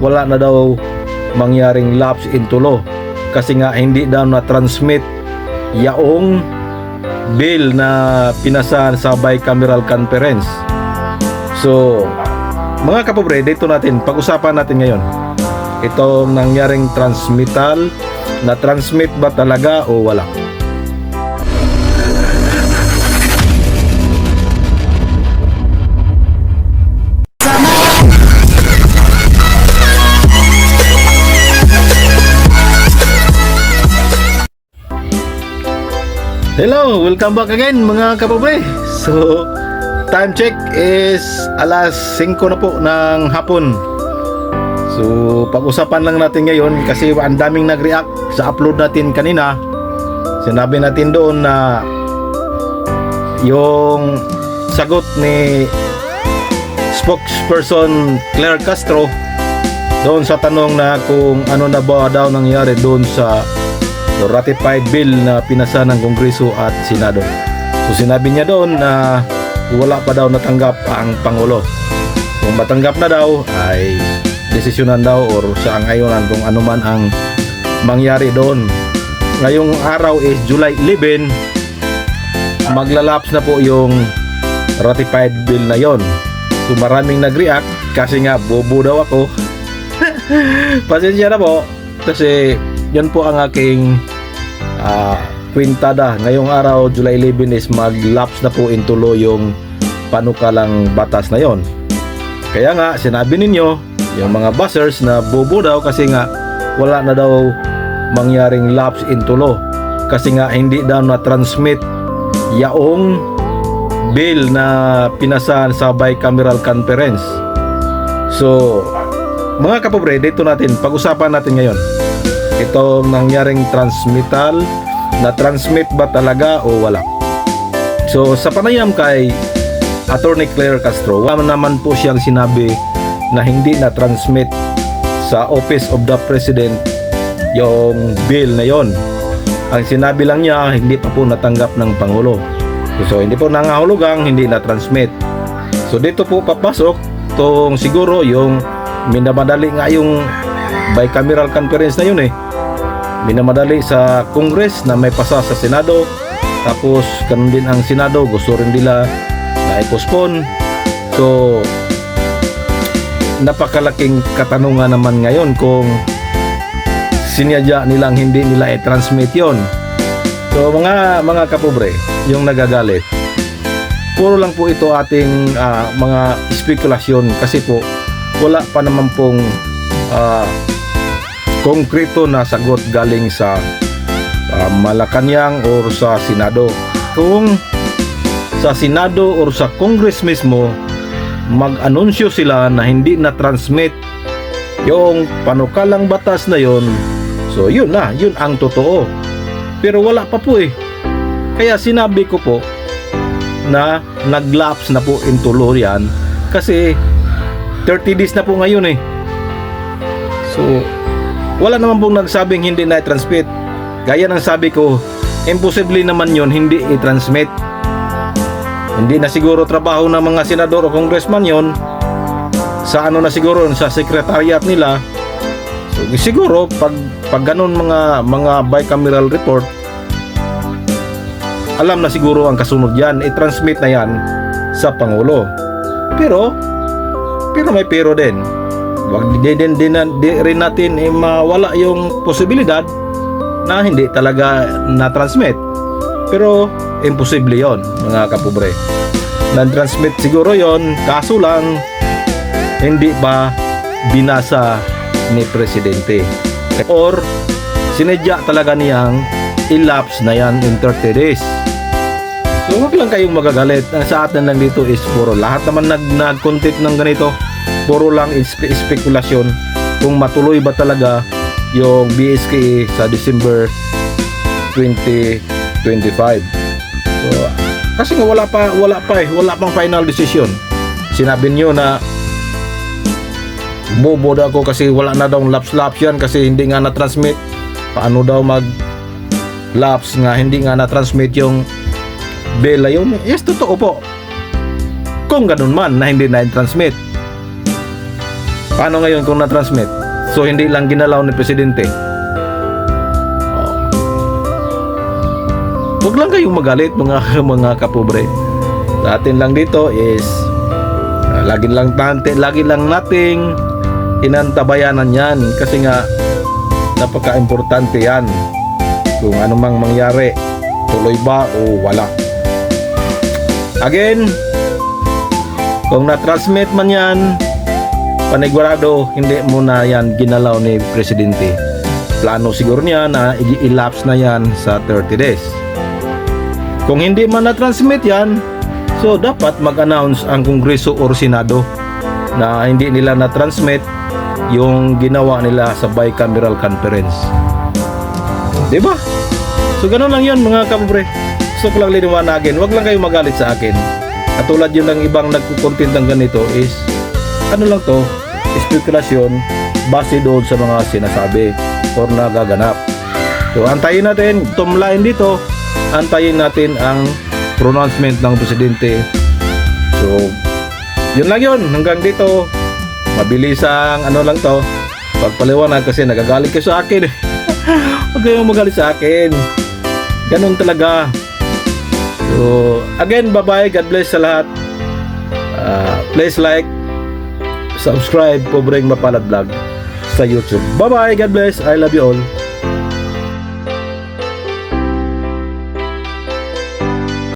wala na daw mangyaring lapse into law kasi nga hindi daw na-transmit yaong bill na pinasahan sa bicameral conference. So mga kapobre, dito natin pag-usapan natin ngayon itong nangyaring transmittal, na transmit ba talaga o wala. Hello, welcome back again mga kapobre. So, time check is alas 5 na po ng hapon. So, pag-usapan lang natin ngayon kasi ang daming nag-react sa upload natin kanina. Sinabi natin doon na yung sagot ni spokesperson Claire Castro doon sa tanong na kung ano na ba daw nangyari doon sa ratified bill na pinasa ng Kongreso at Senado. So sinabi niya doon na wala pa daw natanggap ang Pangulo. Kung matanggap na daw ay desisyonan daw or sa ngayonan kung ano man ang mangyari doon. Ngayong araw is July 11, maglalaps na po yung ratified bill na yon. So maraming nag-react kasi nga bobo daw ako. Pasensya na po kasi yan po ang aking kwintada. Ngayong araw, July 11 is mag-lapse na po into law yung panukalang batas na yon. Kaya nga, sinabi ninyo, yung mga buzzers na bobo daw kasi nga wala na daw mangyaring lapse into law. Kasi nga hindi daw na-transmit yaong bill na pinasahan sa bicameral conference. So, mga kapobre, dito natin, pag-usapan natin ngayon itong nangyaring transmittal, na transmit ba talaga o wala. So sa panayam kay Attorney Claire Castro, wala naman po siyang sinabi na hindi na transmit sa Office of the President yung bill na yon. Ang sinabi lang niya, hindi pa po natanggap ng Pangulo. So hindi po nangahulugang hindi na transmit. So dito po papasok tong siguro yung minamadali nga yung bicameral conference na yun minamadali sa Congress na may pasa sa Senado, tapos ganun din ang Senado gusto rin nila na i-postpone. So napakalaking katanungan naman ngayon kung sinadya nilang hindi nila i-transmit yon. So mga kapobre, yung nagagalit, puro lang po ito ating mga spekulasyon kasi po wala pa naman pong konkreto na sagot galing sa Malacanang or sa Senado. Kung sa Senado or sa Congress mismo mag-anunsyo sila na hindi na transmit yung panukalang batas na yon, so yun ang totoo. Pero wala pa po kaya sinabi ko po na nag-lapse na po into law yan kasi 30 days na po ngayon So wala naman pong nagsabing hindi na i-transmit. Gaya ng sabi ko, imposible naman yon hindi i-transmit. Hindi na siguro trabaho ng mga senador o congressman yon. Sa na siguro sa secretariat nila. So, siguro pag ganun mga bicameral report, alam na siguro ang kasunod yan, i-transmit na yan sa Pangulo. Pero may pero din. Wag din rin natin mawala yung posibilidad na hindi talaga na-transmit. Pero imposible yon mga kapobre. Na-transmit siguro yon, kaso lang hindi pa binasa ni Presidente or sinadya talaga niyang i-lapse na yan in 30 days. So wag lang kayong magagalit. Sa atin lang dito is puro lahat naman nag-content ng ganito, puro lang spekulasyon kung matuloy ba talaga yung BSKE sa December 2025. So, kasi nga wala pang final decision. Sinabi niyo na bobo daw ako kasi wala na daw lapse yan kasi hindi nga na-transmit. Paano daw mag-lapse nga hindi nga na-transmit yung bill yun? Yes, totoo po. Kung ganun man na hindi na-transmit. Paano ngayon kung na-transmit? So hindi lang ginalaw ni Presidente. Huwag lang kayong magalit mga mga kapobre. Sa atin lang dito is lagi lang nating inantabayanan yan kasi nga napaka-importante yan. Kung ano mang mangyari, tuloy ba o wala. Again, kung na-transmit man yan, panigurado hindi muna yan ginalaw ni Presidente. Plano siguro niya na i-elapse na yan sa 30 days. Kung hindi man na-transmit yan, so dapat mag-announce ang Kongreso or Senado na hindi nila na-transmit yung ginawa nila sa bicameral conference. Diba? So ganun lang yun mga kapobre. Gusto ko lang liniwanagin, wag lang kayo magalit sa akin. Katulad yun ng ibang nagkukontent ng ganito is ano lang to, spekulasyon base doon sa mga sinasabi or nagaganap. So antayin natin, tumlain dito, antayin natin ang pronouncement ng Presidente. So yun lang yun, hanggang dito mabilisang ano lang to pagpaliwanag kasi nagagalit kayo sa akin. Huwag kayong magalit sa akin, ganun talaga. So again, bye bye, God bless sa lahat. Please like, subscribe, Pobreng Mapalad Vlog sa YouTube. Bye bye, God bless, I love you all.